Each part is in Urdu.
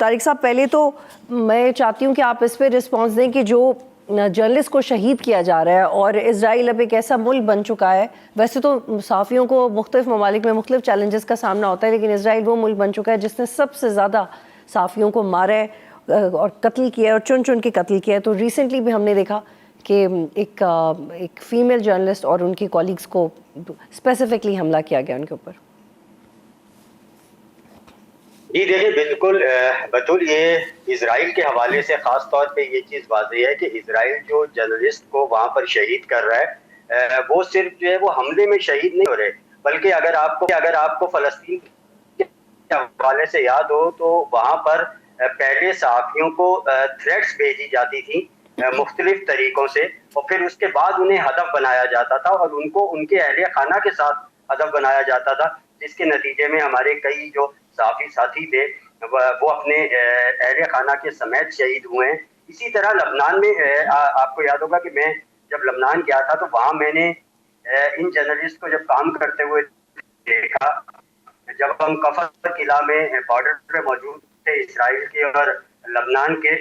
طارق صاحب پہلے تو میں چاہتی ہوں کہ آپ اس پہ رسپانس دیں کہ جو جرنلسٹ کو شہید کیا جا رہا ہے اور اسرائیل اب ایک ایسا ملک بن چکا ہے، ویسے تو صحافیوں کو مختلف ممالک میں مختلف چیلنجز کا سامنا ہوتا ہے، لیکن اسرائیل وہ ملک بن چکا ہے جس نے سب سے زیادہ صحافیوں کو مارا ہے اور قتل کیا ہے اور چن چن کے قتل کیا ہے۔ تو ریسنٹلی بھی ہم نے دیکھا کہ ایک فیمیل جرنلسٹ اور ان کی کولیگز کو اسپیسیفکلی حملہ کیا گیا ان کے اوپر۔ جی دیکھیں، بالکل بطول یہ اسرائیل کے حوالے سے خاص طور پہ یہ چیز واضح ہے کہ اسرائیل جو جرنلسٹ کو وہاں پر شہید کر رہا ہے وہ صرف جو ہے وہ حملے میں شہید نہیں ہو رہے، بلکہ اگر آپ کو فلسطین کے حوالے سے یاد ہو تو وہاں پر پہلے صحافیوں کو تھریٹس بھیجی جاتی تھی مختلف طریقوں سے، اور پھر اس کے بعد انہیں ہدف بنایا جاتا تھا اور ان کو ان کے اہل خانہ کے ساتھ ہدف بنایا جاتا تھا، جس کے نتیجے میں ہمارے کئی جو صحافی ساتھی تھے وہ اپنے اہل خانہ کے سمیت شہید ہوئے ہیں۔ اسی طرح لبنان میں آپ کو یاد ہوگا کہ میں جب لبنان گیا تھا تو وہاں میں نے ان جرنلسٹ کو جب کام کرتے ہوئے دیکھا، جب ہم کفر قلعہ میں بارڈر پہ موجود تھے اسرائیل کے اور لبنان کے،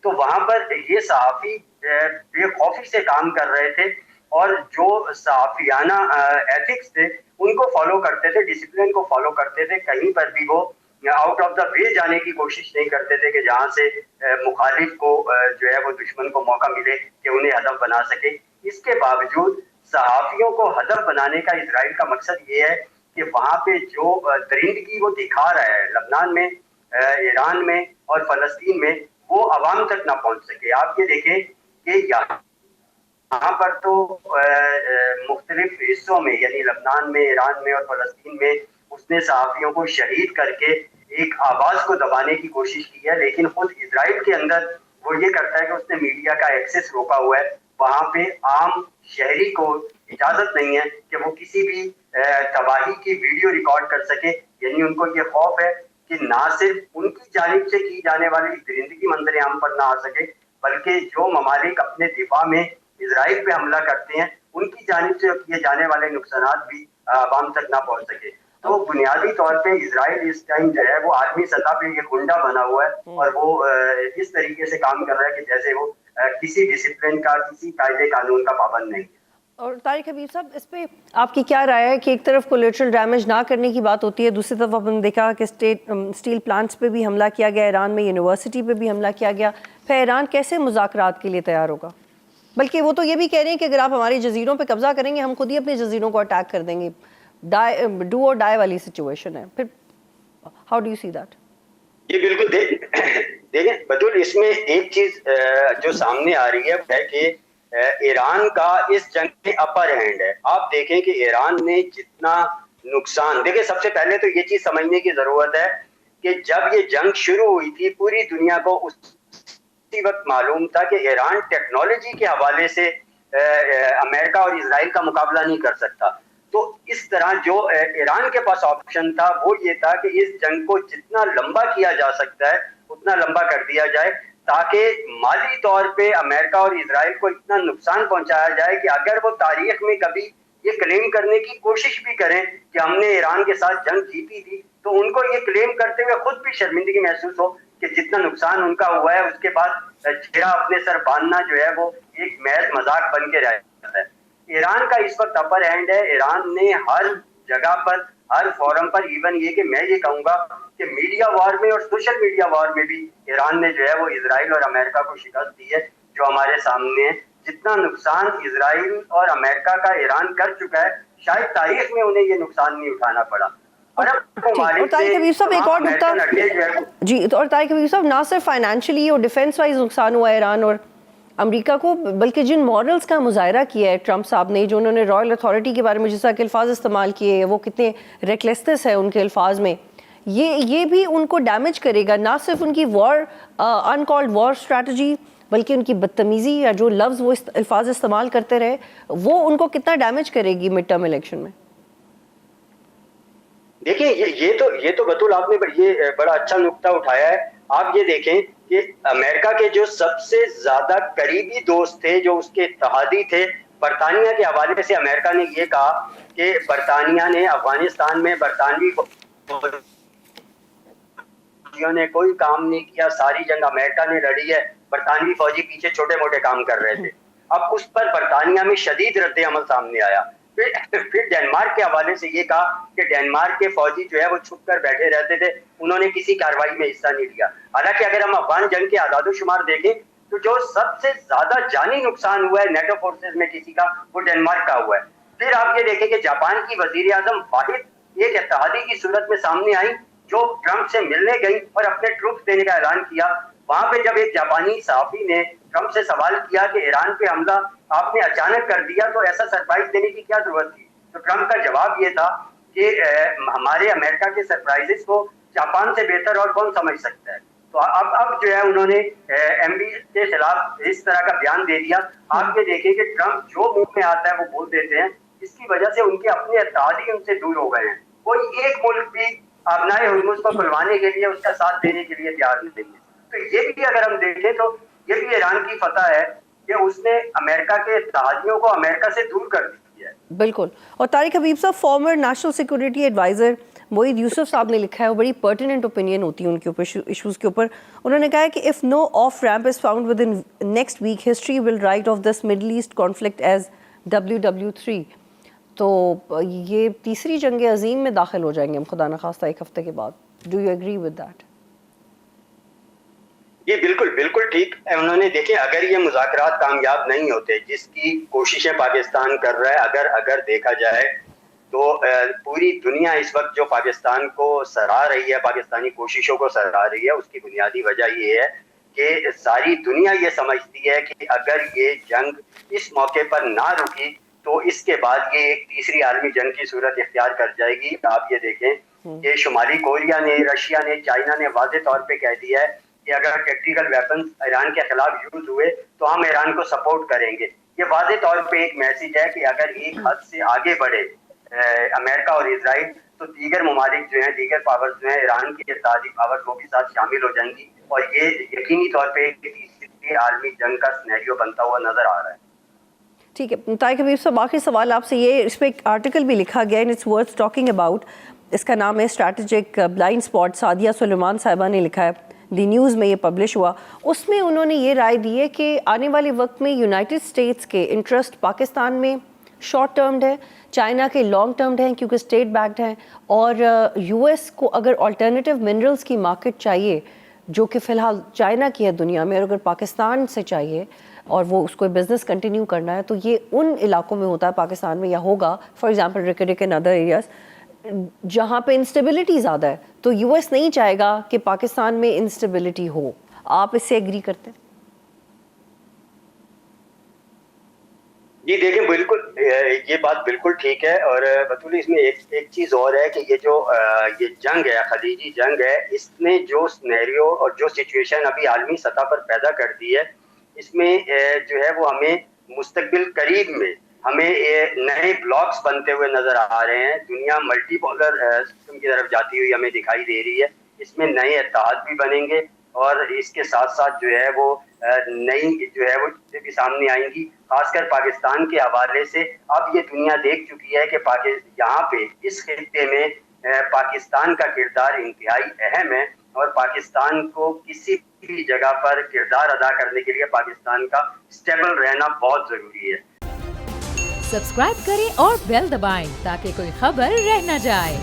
تو وہاں پر یہ صحافی بے خوفی سے کام کر رہے تھے اور جو صحافیانہ ایتھکس تھے ان کو فالو کرتے تھے، ڈسپلن کو فالو کرتے تھے، کہیں پر بھی وہ آؤٹ آف دا وے جانے کی کوشش نہیں کرتے تھے کہ جہاں سے مخالف کو جو ہے وہ دشمن کو موقع ملے کہ انہیں ہدف بنا سکے۔ اس کے باوجود صحافیوں کو ہدف بنانے کا اسرائیل کا مقصد یہ ہے کہ وہاں پہ جو درندگی وہ دکھا رہا ہے لبنان میں، ایران میں اور فلسطین میں، وہ عوام تک نہ پہنچ سکے۔ آپ یہ دیکھیں کہ یہاں پر تو مختلف حصوں میں یعنی لبنان میں، ایران میں اور فلسطین میں اس نے صحافیوں کو شہید کر کے ایک آواز کو دبانے کی کوشش کی ہے، لیکن خود اسرائیل کے اندر وہ یہ کرتا ہے کہ اس نے میڈیا کا ایکسس روکا ہوا ہے۔ وہاں پہ عام شہری کو اجازت نہیں ہے کہ وہ کسی بھی تباہی کی ویڈیو ریکارڈ کر سکے، یعنی ان کو یہ خوف ہے کہ نہ صرف ان کی جانب سے کی جانے والی درندگی منظر عام پر نہ آ سکے، بلکہ جو ممالک اپنے دفاع میں اسرائیل پہ حملہ کرتے ہیں ان کی جانب سے کیے جانے والے نقصانات بھی عوام تک نہ پہنچ سکے۔ تو بنیادی طور پہ اسرائیل اس ٹائم جو ہے وہ عالمی سطح پہ یہ گنڈا بنا ہوا ہے اور وہ اس طریقے سے کام کر رہا ہے کہ جیسے وہ کسی ڈسپلن کا، کسی قاعدے قانون کا پابند نہیں ہے۔ اور طارق حبیب صاحب، اس پہ آپ کی کیا رائے ہے کہ ایک طرف کولیٹرل ڈیمیج نہ کرنے کی بات ہوتی ہے، دوسری طرف ہم نے دیکھا کہ اسٹیل پلانٹس پہ بھی حملہ کیا گیا، ایران میں یونیورسٹی پہ بھی حملہ کیا گیا، پھر ایران کیسے مذاکرات کے لیے تیار ہوگا؟ بلکہ وہ تو یہ بھی کہہ رہے ہیں کہ اگر آپ ہمارے جزیروں پہ قبضہ کریں گے ہم خود ہی اپنے جزیروں کو اٹیک کر دیں گے، ڈو اور ڈائی والی سچویشن ہے۔ پھر how do you see that? یہ بالکل دیکھیں بدول، اس میں ایک چیز جو سامنے آ رہی ہے وہ ہے کہ ایران کا اس جنگ میں اپر ہینڈ ہے۔ آپ دیکھیں کہ ایران نے جتنا نقصان، دیکھیں سب سے پہلے تو یہ چیز سمجھنے کی ضرورت ہے کہ جب یہ جنگ شروع ہوئی تھی پوری دنیا کو اسی وقت معلوم تھا کہ ایران ٹیکنالوجی کے حوالے سے امریکہ اور اسرائیل کا مقابلہ نہیں کر سکتا۔ تو اس طرح جو ایران کے پاس آپشن تھا وہ یہ تھا کہ اس جنگ کو جتنا لمبا کیا جا سکتا ہے اتنا لمبا کر دیا جائے، تاکہ مالی طور پہ امریکہ اور اسرائیل کو اتنا نقصان پہنچایا جائے کہ اگر وہ تاریخ میں کبھی یہ کلیم کرنے کی کوشش بھی کریں کہ ہم نے ایران کے ساتھ جنگ جیتی تھی، تو ان کو یہ کلیم کرتے ہوئے خود بھی شرمندگی محسوس ہو کہ جتنا نقصان ان کا ہوا ہے اس کے بعد چہرہ اپنے سر باندھنا جو ہے وہ ایک محض مذاق بن کے رہ جاتا ہے۔ ایران کا اس وقت اپر ہینڈ ہے۔ ایران نے ہر جگہ پر، ہر فورم پر، ایون یہ کہ میں یہ کہوں گا کہ میڈیا وار میں اور سوشل میڈیا وار میں بھی ایران نے جو ہے وہ اسرائیل اور امریکہ کو شکست دی ہے، جو ہمارے سامنے ہے۔ جتنا نقصان اسرائیل اور امریکہ کا ایران کر چکا ہے شاید تاریخ میں انہیں یہ نقصان نہیں اٹھانا پڑا۔ اور طارق حبیب صاحب ایک اور نقطہ، جی، اور طارق حبیب صاحب نہ صرف فائنینشلی اور ڈیفینس وائز نقصان ہوا ہے ایران اور امریکہ کو، بلکہ جن مورلز کا مظاہرہ کیا ہے ٹرمپ صاحب نے، جو انہوں نے رائل اتھارٹی کے بارے میں جس طرح کے الفاظ استعمال کیے، وہ کتنے ریکلیسنس ہے ان کے الفاظ میں، یہ بھی ان کو ڈیمیج کرے گا، نہ صرف ان کی ان کالڈ وار اسٹریٹجی، بلکہ ان کی بدتمیزی یا جو لفظ وہ الفاظ استعمال کرتے رہے وہ ان کو کتنا ڈیمیج کرے گی مڈ ٹرم الیکشن میں؟ دیکھیں یہ تو بطول آپ نے یہ بڑا اچھا نقطہ اٹھایا ہے۔ آپ یہ دیکھیں کہ امریکہ کے جو سب سے زیادہ قریبی دوست تھے، جو اس کے اتحادی تھے، برطانیہ کے حوالے سے امریکہ نے یہ کہا کہ برطانیہ نے افغانستان میں برطانوی فوجیوں نے کوئی کام نہیں کیا, ساری جنگ امریکہ نے لڑی ہے, برطانوی فوجی پیچھے چھوٹے موٹے کام کر رہے تھے. اب اس پر برطانیہ میں شدید رد عمل سامنے آیا. پھر ڈینمارک کے حوالے سے یہ کہا کہ ڈینمارک کے فوجی جو ہے وہ چھپ کر بیٹھے رہتے تھے, انہوں نے کسی کارروائی میں حصہ نہیں لیا. حالانکہ اگر ہم افغان جنگ کے اعداد و شمار دیکھیں تو جو سب سے زیادہ جانی نقصان ہوا ہے نیٹو فورسز میں کسی کا, وہ ڈینمارک کا ہوا ہے. پھر آپ یہ دیکھیں کہ جاپان کی وزیر اعظم واحد ایک اتحادی کی صورت میں سامنے آئی جو ٹرمپ سے ملنے گئی اور اپنے ٹروپس دینے کا اعلان کیا. وہاں پہ جب ایک جاپانی صحافی نے ٹرمپ سے سوال کیا کہ ایران پہ حملہ آپ نے اچانک کر دیا تو ایسا سرپرائز دینے کی کیا ضرورت تھی, تو ٹرمپ کا جواب یہ تھا کہ ہمارے امریکہ کے سرپرائزز کو جاپان سے بہتر اور کون سمجھ سکتا ہے. تو اب جو ہے انہوں نے ایم بی کے خلاف اس طرح کا بیان دے دیا. آپ یہ دیکھیں کہ ٹرمپ جو منہ میں آتا ہے وہ بول دیتے ہیں, اس کی وجہ سے ان کے اپنے اتحادی ان سے دور ہو گئے ہیں. کوئی ایک ملک بھی ابنائے ہرمز کو کھلوانے کے لیے اس کا ساتھ دینے کے لیے تیار نہیں ہے. تو یہ بھی اگر ہم دیکھیں تو یہ بھی ایران کی فتح ہے کہ اس نے امریکہ کے اتحادیوں کو امریکہ سے دور کر دی ہے. بالکل. اور طارق حبیب صاحب, فارمر نیشنل سیکورٹی ایڈوائزر موعید یوسف صاحب نے لکھا ہے, وہ بڑی پرٹیننٹ اوپینین ہوتی ہے ان کے اوپر, ایشوز کے اوپر. انہوں نے کہا ہے کہ if no off ramp is found within next week history will write of this Middle East conflict as WW3. تو یہ تیسری جنگ عظیم میں داخل ہو جائیں گے ہم خدا نخواستہ ایک ہفتے کے بعد. Do you agree with that? یہ بالکل ٹھیک. انہوں نے دیکھیں اگر یہ مذاکرات کامیاب نہیں ہوتے جس کی کوششیں پاکستان کر رہا ہے, اگر دیکھا جائے تو پوری دنیا اس وقت جو پاکستان کو سراہ رہی ہے, پاکستانی کوششوں کو سراہ رہی ہے, اس کی بنیادی وجہ یہ ہے کہ ساری دنیا یہ سمجھتی ہے کہ اگر یہ جنگ اس موقع پر نہ رکی تو اس کے بعد یہ ایک تیسری عالمی جنگ کی صورت اختیار کر جائے گی. آپ یہ دیکھیں کہ شمالی کوریا نے, رشیا نے, چائنا نے واضح طور پہ کہہ دیا ہے کہ اگر ٹیکٹیکل ویپنز ایران کے خلاف یوز ہوئے تو ہم ایران کو سپورٹ کریں گے. یہ واضح طور پہ ایک میسج ہے کہ اگر ایک حد سے آگے بڑھے امریکہ اور اسرائیل تو دیگر ممالک جو ہیں, دیگر پاورز جو ہیں, ایران کی اتحادی پاورز وہ بھی ساتھ شامل ہو جائیں گی, اور یہ یقینی طور پہ ایک تیسری عالمی جنگ کا سینیریو بنتا ہوا نظر آ رہا ہے. ٹھیک ہے طارق حبیب صاحب, آخری سوال آپ سے یہ, اس پہ ایک آرٹیکل بھی لکھا گیا ہے, اٹس ورتھ ٹاکنگ اباؤٹ. اس کا نام ہے اسٹریٹجک بلائنڈ اسپاٹ. سعدیہ سلیمان صاحبہ نے لکھا ہے, دی نیوز میں یہ پبلش ہوا. اس میں انہوں نے یہ رائے دی ہے کہ آنے والے وقت میں یونائٹڈ اسٹیٹس کے انٹرسٹ پاکستان میں شارٹ ٹرمڈ ہے, چائنا کے لانگ ٹرمڈ ہیں کیونکہ اسٹیٹ بیکڈ ہیں, اور یو ایس کو اگر آلٹرنیٹیو منرلز کی مارکیٹ چاہیے جو کہ فی الحال چائنا کی ہے دنیا میں, اور اگر پاکستان سے چاہیے اور وہ اس کو بزنس کنٹینیو کرنا ہے, تو یہ ان علاقوں میں ہوتا ہے پاکستان میں, یا ہوگا for example Reko Diq and other areas جہاں پہ انسٹیبلٹی زیادہ ہے. تو یو ایس نہیں چاہے گا کہ پاکستان میں انسٹیبلٹی ہو. آپ اس سے ایگری کرتے ہیں؟ جی دیکھیں بالکل یہ بات بالکل ٹھیک ہے. اور بطول اس میں ایک چیز اور ہے کہ یہ جنگ ہے, خلیجی جنگ ہے, اس نے جو سینیریو اور جو سچویشن ابھی عالمی سطح پر پیدا کر دی ہے, اس میں جو ہے وہ ہمیں مستقبل قریب میں ہمیں نئے بلاکس بنتے ہوئے نظر آ رہے ہیں. دنیا ملٹی پولر سسٹم کی طرف جاتی ہوئی ہمیں دکھائی دے رہی ہے. اس میں نئے اتحاد بھی بنیں گے, اور اس کے ساتھ ساتھ جو ہے وہ نئی جو ہے وہ چیزیں بھی سامنے آئیں گی, خاص کر پاکستان کے حوالے سے. اب یہ دنیا دیکھ چکی ہے کہ یہاں پہ اس خطے میں پاکستان کا کردار انتہائی اہم ہے, اور پاکستان کو کسی بھی جگہ پر کردار ادا کرنے کے لیے پاکستان کا اسٹیبل رہنا بہت ضروری ہے. سبسکرائب کریں اور بیل دبائیں تاکہ کوئی خبر رہ نہ جائے.